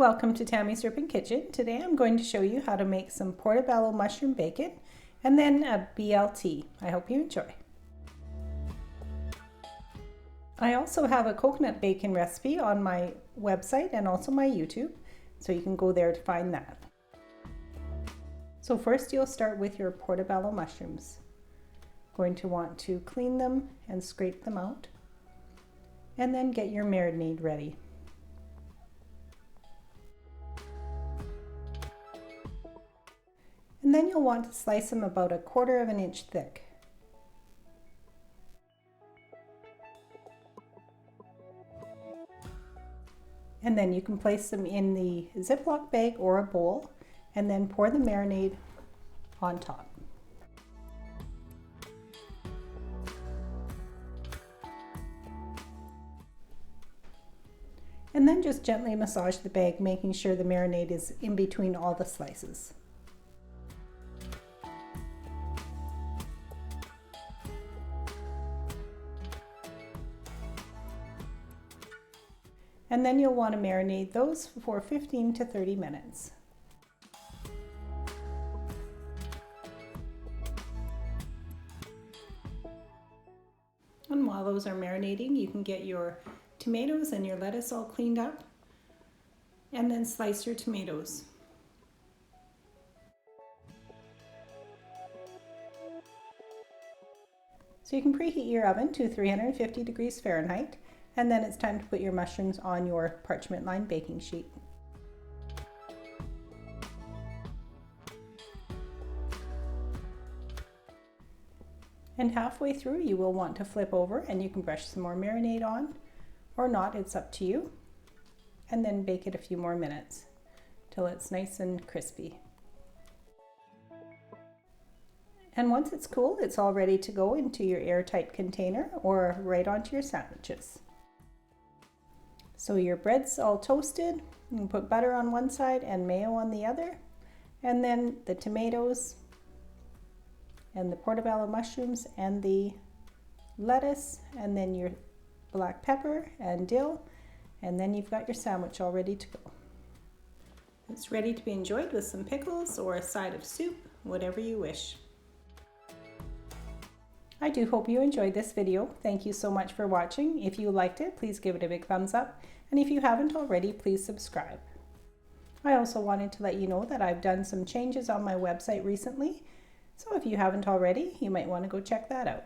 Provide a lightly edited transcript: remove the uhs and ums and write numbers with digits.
Welcome to Tammy's Serpent Kitchen. Today I'm going to show you how to make some portobello mushroom bacon and then a BLT. I hope you enjoy. I also have a coconut bacon recipe on my website and also my YouTube, so you can go there to find that. So first you'll start with your portobello mushrooms. Going to want to clean them and scrape them out, and then get your marinade ready. And then you'll want to slice them about 1/4 of an inch thick. And then you can place them in the Ziploc bag or a bowl and then pour the marinade on top. And then just gently massage the bag, making sure the marinade is in between all the slices. And then you'll want to marinate those for 15 to 30 minutes. And while those are marinating, you can get your tomatoes and your lettuce all cleaned up, and then slice your tomatoes. So you can preheat your oven to 350 degrees Fahrenheit, and then it's time to put your mushrooms on your parchment lined baking sheet. And halfway through you will want to flip over and you can brush some more marinade on, or not, it's up to you. And then bake it a few more minutes till it's nice and crispy. And once it's cool, it's all ready to go into your airtight container or right onto your sandwiches. So your bread's all toasted, you can put butter on one side and mayo on the other, and then the tomatoes and the portobello mushrooms and the lettuce, and then your black pepper and dill, and then you've got your sandwich all ready to go. It's ready to be enjoyed with some pickles or a side of soup, whatever you wish. I do hope you enjoyed this video. Thank you so much for watching. If you liked it, please give it a big thumbs up. And if you haven't already, please subscribe. I also wanted to let you know that I've done some changes on my website recently. So if you haven't already, you might want to go check that out.